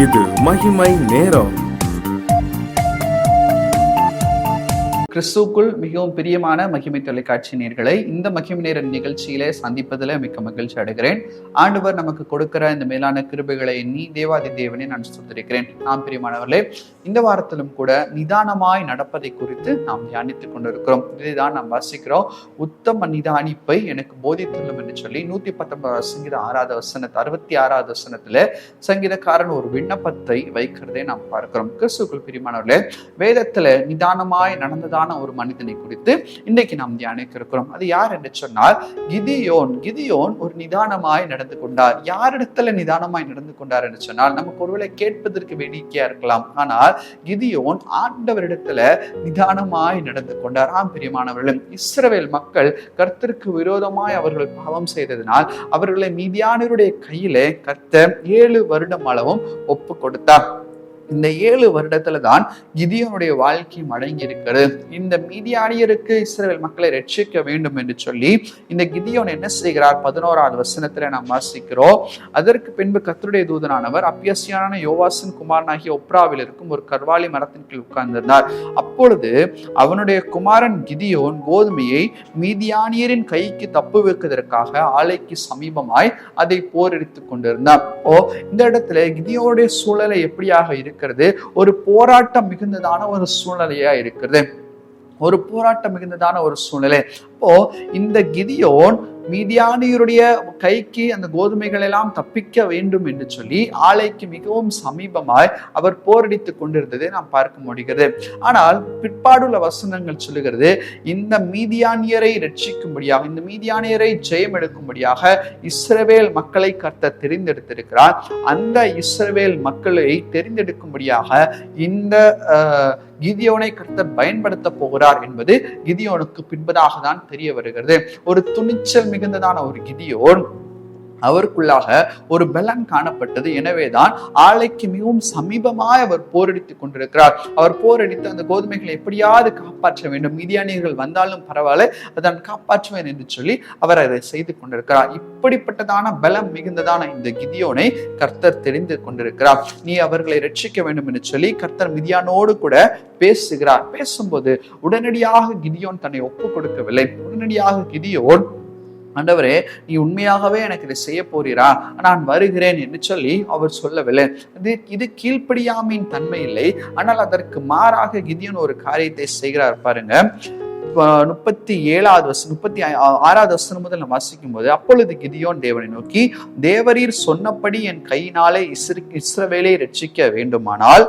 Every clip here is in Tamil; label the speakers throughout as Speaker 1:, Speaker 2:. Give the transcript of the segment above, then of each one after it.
Speaker 1: இது மகிமை நேரம்.
Speaker 2: கிறிஸ்துவுக்குள் மிகவும் பிரியமான மகிமை தொலைக்காட்சி நேயர்களை இந்த மகிமை நேர நிகழ்ச்சியிலே சந்திப்பதில் மிக்க மகிழ்ச்சி அடைகிறேன். ஆண்டவர் நமக்கு கொடுக்கிற இந்த மேலான கிருபைகளை எண்ணி தேவாதி தேவனை நான் சுத்திருக்கிறேன். நாம் பிரியமானவர்களே, இந்த வாரத்திலும் கூட நிதானமாய் நடப்பதை குறித்து நாம் தியானித்துக் கொண்டிருக்கிறோம். இதைதான் நாம் வாசிக்கிறோம். உத்தம நிதானிப்பை எனக்கு போதித்துள்ளோம் என்று சொல்லி 119 சங்கீத 66வது வசனத்துல சங்கீதக்காரன் ஒரு விண்ணப்பத்தை வைக்கிறதை நாம் பார்க்கிறோம். கிறிஸ்துவுக்குள் பிரியமானவர்களே, வேதத்துல நிதானமாய் நடந்ததான ஒரு மனிதனை குறித்து இன்றைக்கு நாம் தியானிக்க இருக்கிறோம். அது யார் என்று சொன்னால் கிதியோன் ஒரு நிதானமாய் நடந்து கொண்டார். யாரிடத்துல நிதானமாய் நடந்து கொண்டார் என்று சொன்னால் நமக்கு ஒருவேளை கேட்பதற்கு வேடிக்கையா இருக்கலாம். ஆனால் கிதியோன் ஆண்டவரிடத்துல நிதானமாய் நடந்து கொண்டார். பிரியமானவர்களும், இஸ்ரவேல் மக்கள் கர்த்தருக்கு விரோதமாய் அவர்கள் பாவம் செய்ததினால் அவர்களை மீதியானவருடைய கையிலே கர்த்தர் 7 வருடம் அளவும் ஒப்பு கொடுத்தார். இந்த 7 வருடத்துல தான் கிதியோனுடைய வாழ்க்கையும் அடங்கி இருக்கிறது. இந்த மீதியானியருக்கு இஸ்ரவேல் மக்களை ரட்சிக்க வேண்டும் என்று சொல்லி இந்த கிதியோன் என்ன செய்கிறார்? 11வது வசனத்துல நாம் வாசிக்கிறோம். அதற்கு பின்பு கர்த்தருடைய தூதனானவர் அப்பியசியான யோவாசின் குமாரனாகிய ஒப்ராவில் இருக்கும் ஒரு கர்வாலி மரத்தின் கீழ் உட்கார்ந்திருந்தார். அப்பொழுது அவனுடைய குமாரன் கிதியோன் கோதுமையை மீதியானியரின் கைக்கு தப்பு வைப்பதற்காக ஆலைக்கு சமீபமாய் அதை போரடித்துக் கொண்டிருந்தார். இந்த இடத்துல கிதியோனுடைய சூழலை எப்படியாக இருக்கிறது? ஒரு போராட்டம் மிகுந்ததான ஒரு சூழ்நிலையா இருக்கிறது. ஒரு போராட்டம் மிகுந்ததான ஒரு சூழ்நிலை. அப்போ இந்த கிதியோன் மீதியானியருடைய கைக்கு அந்த கோதுமைகள் எல்லாம் தப்பிக்க வேண்டும் என்று சொல்லி ஆலைக்கு மிகவும் சமீபமாய் அவர் போரடித்துக் கொண்டிருந்ததை நாம் பார்க்க முடிகிறது. ஆனால் பிற்பாடுள்ள வசனங்கள் சொல்லுகிறது, இந்த மீதியானியரை ரட்சிக்கும்படியாக, இந்த மீதியானியரை ஜெயம் எடுக்கும்படியாக இஸ்ரவேல் மக்களை கர்த்தர் தெரிந்தெடுத்திருக்கிறார். அந்த இஸ்ரவேல் மக்களை தெரிந்தெடுக்கும்படியாக இந்த கிதியோனை கர்த்தர் பயன்படுத்த போகிறார் என்பது கிதியோனுக்கு பின்பதாக தான் தெரிய வருகிறது. ஒரு துணிச்சல் மிகுந்ததான ஒரு கிதியோன், அவருக்குள்ளாக ஒரு பலன் காணப்பட்டது. எனவேதான் ஆலைக்கு மிகவும் சமீபமாய் அவர் போரடித்துக் கொண்டிருக்கிறார். அவர் போரடித்து அந்த கோதுமைகளை எப்படியாவது காப்பாற்ற வேண்டும், மீதியானியர்கள் வந்தாலும் பரவாயில்ல, அதான் காப்பாற்றுவேன் என்று சொல்லி அவர் அதை செய்து கொண்டிருக்கிறார். இப்படிப்பட்டதான பலம் மிகுந்ததான இந்த கிதியோனை கர்த்தர் தெரிந்து கொண்டிருக்கிறார். நீ அவர்களை ரட்சிக்க வேண்டும் என்று சொல்லி கர்த்தர் மிதியானோடு கூட பேசுகிறார். பேசும்போது உடனடியாக கிதியோன் தன்னை ஒப்பு கொடுக்கவில்லை. உடனடியாக கிதியோன், ஆண்டவரே, நீ உண்மையாகவே எனக்கு இதை செய்ய போறீரா, நான் வருகிறேன் என்று சொல்லி அவர் சொல்லவில்லை. இது கீழ்ப்படியாமையின் தன்மை இல்லை. ஆனால் அதற்கு மாறாக கிதியோன் ஒரு காரியத்தை செய்கிறார். பாருங்க, 36வது வசனம் முதல் நம்ம வாசிக்கும் போது, அப்பொழுது கிதியோன் தேவனை நோக்கி, தேவரீர் சொன்னபடி என் கையினாலே இஸ்ரவேலை ரட்சிக்க வேண்டுமானால்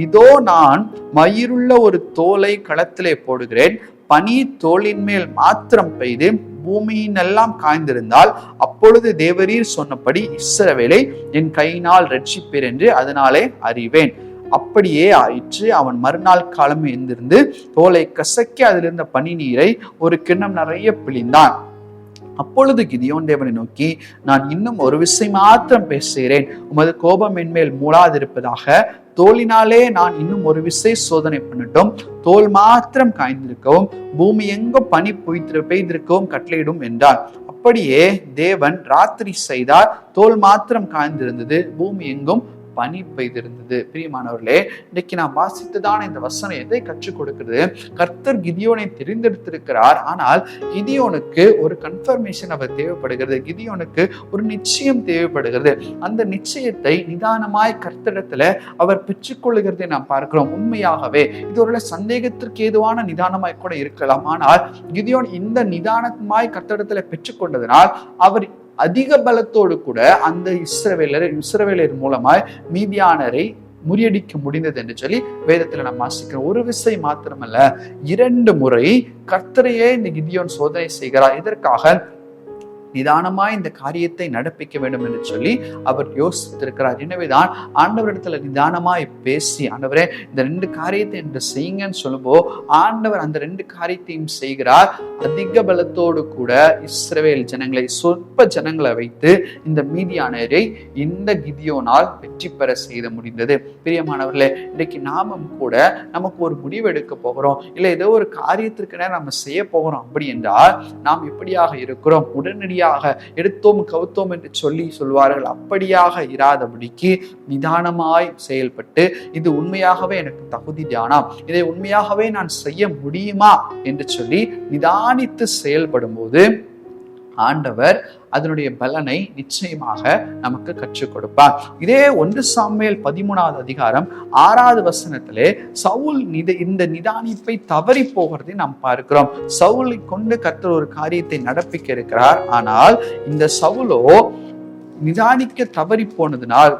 Speaker 2: இதோ நான் மயிருள்ள ஒரு தோலை களத்திலே போடுகிறேன். பனி தோளின் மேல் மாத்திரம் பெய்து பூமியினெல்லாம் காய்ந்திருந்தால் அப்பொழுது தேவரீர் சொன்னபடி இஸ்ரவேலை என் கையினால் ரட்சிப்பீர் என்று அதனாலே அறிவேன். அப்படியே ஆயிற்று. அவன் மறுநாள் காலம் எழுந்திருந்து தோலை கசக்கி அதிலிருந்த பனி நீரை ஒரு கிண்ணம் நிறைய பிழிந்தான். அப்பொழுது கிதியோன் தேவனை நோக்கி, நான் இன்னும் ஒரு விஷயம் மாத்திரம் பேசுகிறேன், உமது கோபம் என்மேல் மூளாதிருப்பதாக. தோலினாலே நான் இன்னும் ஒரு விசை சோதனை பண்ணட்டும், தோல் மாத்திரம் காய்ந்திருக்கவும் பூமி எங்கும் பனி பெய்திருக்கவும் கட்டளையிடும் என்றார். அப்படியே தேவன் ராத்திரி செய்தார். தோல் மாத்திரம் காய்ந்திருந்தது, பூமி எங்கும் பனி பெய்திருந்தது. பிரியமானவர்களே, இன்னைக்கு நான் வாசித்ததான இந்த வசனம் எதை கற்றுக் கொடுக்கிறது? கர்த்தர் கிதியோனை தெரிந்தெடுத்திருக்கிறார். ஆனால் கிதியோனுக்கு ஒரு கன்ஃபர்மேஷன் அவர் தேவைப்படுகிறது. கிதியோனுக்கு ஒரு நிச்சயம் தேவைப்படுகிறது. அந்த நிச்சயத்தை நிதானமாய் கர்த்தரிடத்துல அவர் பெற்றுக்கொள்ளுகிறதை நாம் பார்க்கிறோம். உண்மையாகவே இது ஒரு சந்தேகத்திற்கு ஏதுவான நிதானமாய் கூட இருக்கலாம். ஆனால் கிதியோன் இந்த நிதானமாய் கர்த்தரிடத்துல பெற்றுக்கொண்டதனால் அவர் அதிக பலத்தோடு கூட அந்த இஸ்ரவேலர் மூலமாய் மீதியானரை முறியடிக்க முடிந்தது என்று சொல்லி வேதத்துல நம்ம வாசிக்கிறோம். ஒரு விசை மாத்திரமல்ல, 2 முறை கர்த்தரையே இந்த கிதியோன் சோதனை செய்கிறார். இதற்காக நிதானமாய் இந்த காரியத்தை நடப்பிக்க வேண்டும் என்று சொல்லி அவர் யோசித்திருக்கிறார். எனவேதான் ஆண்டவரிடத்துல நிதானமாய் பேசி, ஆண்டவரே இந்த 2 காரியத்தை என்று செய்யுங்கன்னு சொல்லும்போ ஆண்டவர் அந்த 2 காரியத்தையும் செய்கிறார். அதிக பலத்தோடு கூட இஸ்ரவேல் ஜனங்களை, சொற்ப ஜனங்களை வைத்து இந்த மீதியானரை இந்த கிதியோனால் வெற்றி பெற செய்த முடிந்தது. பிரியமானவர்களே, இன்னைக்கு நாமும் கூட நமக்கு ஒரு முடிவு எடுக்க போகிறோம், இல்லை ஏதோ ஒரு காரியத்திற்கு நம்ம செய்ய போகிறோம். அப்படி என்றால் நாம் எப்படியாக இருக்கிறோம்? உடனடியாக அப்படியாக எடுத்தோம் கவுத்தோம் என்று சொல்வார்கள். அப்படியாக இராதபடிக்கு நிதானமாய் செயல்பட்டு, இது உண்மையாகவே எனக்கு தகுதி தானா, இதை உண்மையாகவே நான் செய்ய முடியுமா என்று சொல்லி நிதானித்து செயல்படும் போது ஆண்டவர் அதனுடைய பலனை நிச்சயமாக நமக்கு கற்றுக் கொடுப்பார். இதே 1 சாமுவேல் 13வது அதிகாரம் 6வது வசனத்திலே சவுல் இந்த நிதானிப்பை தவறி போகிறதை நாம் பார்க்கிறோம். சவுலை கொண்டு கர்த்தர் ஒரு காரியத்தை நடப்பிக்க இருக்கிறார். ஆனால் இந்த சவுலோ நிதானிக்க தவறி போனதினால்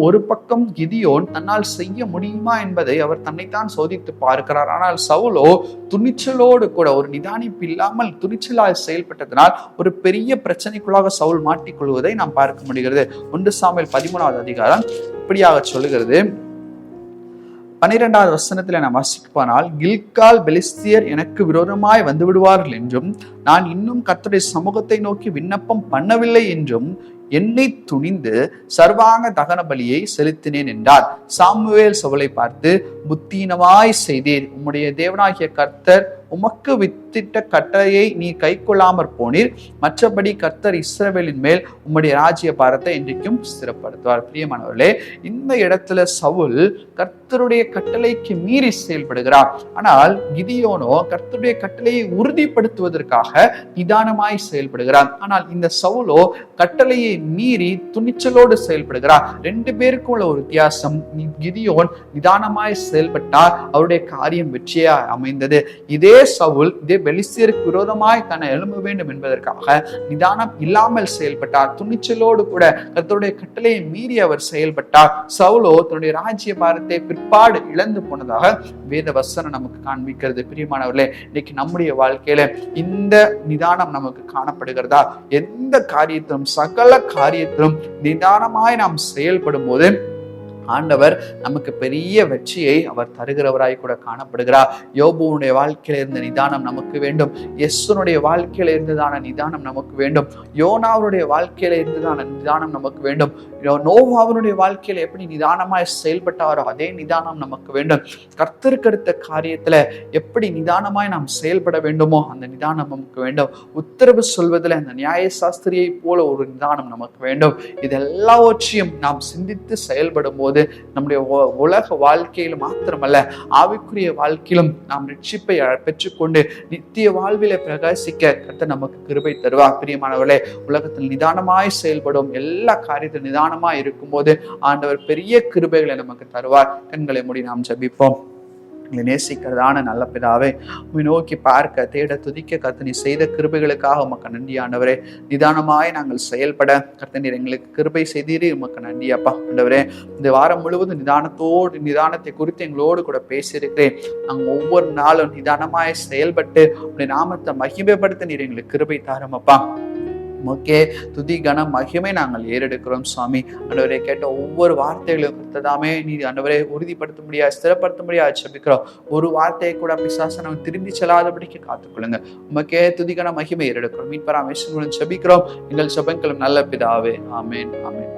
Speaker 2: ஒரு பக்கம் கிதியோன் தன்னால் செய்ய முடியுமா என்பதை அவர் தன்னைத்தான் சோதித்து பார்க்கிறார். ஆனால் சவுலோ துணிச்சலோடு கூட, ஒரு நிதானிப்பு இல்லாமல் துணிச்சலாக செயல்பட்டதனால் ஒரு பெரிய பிரச்சனைக்குள்ளாக சவுல் மாட்டிக்கொள்வதை நாம் பார்க்க முடிகிறது. 1 சாமுவேல் 13வது அதிகாரம் இப்படியாக சொல்லுகிறது. 12வது வசனத்தில் நாம் வாசிப்பானால், கில்கால் பெலிஸ்தியர் எனக்கு விரோதமாய் வந்து விடுவார்கள் என்றும், நான் இன்னும் கர்த்தருடைய சமூகத்தை நோக்கி விண்ணப்பம் பண்ணவில்லை என்றும் என்னை துணிந்து சர்வாங்க தகன பலியை செலுத்தினேன் என்றார். சாமுவேல் சவுலை பார்த்து, புத்தீனமாய் செய்தீர், உம்முடைய தேவனாகிய கர்த்தர் உமக்கு வித்திட்ட கட்டளையை நீ கை கொள்ளாமற் போனீர், மற்றபடி கர்த்தர் இஸ்ரவேலின் மேல் உம்முடைய ராஜ்ய பாரத்தை என்றைக்கும் ஸ்திரப்படுத்துவார். பிரியமானவர்களே, இந்த இடத்துல சவுல் கர்த்தருடைய கட்டளைக்கு மீறி செயல்படுகிறார். ஆனால் கிதியோனோ கர்த்தருடைய கட்டளையை உறுதிப்படுத்துவதற்காக நிதானமாய் செயல்படுகிறார். ஆனால் இந்த சவுலோ கட்டளையை மீறி துணிச்சலோடு செயல்படுகிறார். 2 பேருக்கும் உள்ள ஒரு வித்தியாசம், கிதியோன் நிதானமாய் செயல்பட்டார், அவருடைய காரியம் வெற்றியா அமைந்தது. இதே சவுல் இதே பெலிஸ்தியருக்கு விரோதமாய் தன்னை எழும்ப வேண்டும் என்பதற்காக நிதானம் இல்லாமல் செயல்பட்டார். துணிச்சலோடு கூட கர்த்தருடைய கட்டளையை மீறி அவர் செயல்பட்டார். சவுலோ தன்னுடைய ராஜ்ய பாரத்தை பிற்பாடு இழந்து போனதாக வேத வசனம் நமக்கு காண்பிக்கிறது. பிரியமானவர்களே, இன்னைக்கு நம்முடைய வாழ்க்கையில இந்த நிதானம் நமக்கு காணப்படுகிறதா? எந்த காரியத்திலும், சகல காரியத்திலும் நிதானமாய் நாம் செயல்படும் போது ஆண்டவர் நமக்கு பெரிய வெற்றியை அவர் தருகிறவராய் கூட காணப்படுகிறார். யோபுனுடைய வாழ்க்கையில இருந்த நிதானம் நமக்கு வேண்டும். எஸ்னுடைய வாழ்க்கையில இருந்ததான நிதானம் நமக்கு வேண்டும். யோனாவுடைய வாழ்க்கையில இருந்ததான நிதானம் நமக்கு வேண்டும். நோவாவுடைய வாழ்க்கையில எப்படி நிதானமாய் செயல்பட்டாரோ அதே நிதானம் நமக்கு வேண்டும். கர்த்தருக்கு அடுத்த காரியத்துல எப்படி நிதானமாய் நாம் செயல்பட வேண்டுமோ அந்த நிதானம் நமக்கு வேண்டும். உத்தரவு சொல்வதில் அந்த நியாய சாஸ்திரியை போல ஒரு நிதானம் நமக்கு வேண்டும். இதெல்லாவற்றையும் நாம் சிந்தித்து செயல்படும் போது நம்முடைய உலக வாழ்க்கையில மாத்திரமல்ல, ஆவிக்குரிய வாழ்க்கையிலும் நாம் ரட்சிப்பை பெற்றுக்கொண்டு நித்திய வாழ்வில பிரகாசிக்க கர்த்தர் நமக்கு கிருபை தருவார். பிரியமானவர்களே, உலகத்தில் நிதானமாய் செயல்படும், எல்லா காரியத்திலும் நிதானமாய் இருக்கும் போது ஆண்டவர் பெரிய கிருபைகளை நமக்கு தருவார். கண்களை மூடி நாம் ஜெபிப்போம். நேசிக்கிறதான நல்ல பிதாவே, உம்மை நோக்கி பார்க்க தேட துதிக்க கர்த்தர் நீர் செய்த கிருபைகளுக்காக உமக்கு நன்றி ஆண்டவரே. நிதானமாய் நாங்கள் செயல்பட கர்த்தர் நீர் எங்களுக்கு கிருபை செய்தீரே, உமக்கு நன்றி அப்பா. ஆண்டவரே, இந்த வாரம் முழுவதும் நிதானத்தை குறித்து எங்களோடு கூட பேசியிருக்கிறேன். நாங்கள் ஒவ்வொரு நாளும் நிதானமாய் செயல்பட்டு உடைய நாமத்தை மகிமைப்படுத்த நீர் எங்களுக்கு கிருபை தாரும் அப்பா. உமக்கே துதி கனம் மகிமை நாங்கள் ஏறெடுக்கிறோம் சுவாமி. ஆண்டவரே, கேட்ட ஒவ்வொரு வார்த்தைகளும் கர்த்ததாமே நீர் ஆண்டவரே உறுதிப்படுத்த முடியாது, ஸ்திரப்படுத்த முடியாது ஜெபிக்கிறோம். ஒரு வார்த்தையை கூட பிசாசு நம்ம திரும்பி செல்லாதபடிக்கு காத்துக்கொள்ளுங்க. உமக்கே துதி கனம் மகிமை ஏறெடுக்கிறோம். மீட்பராம் இயேசுவின் மூலம் ஜெபிக்கிறோம் எங்கள் ஜெபங்களும் நல்ல பிதாவே. ஆமென், ஆமென்.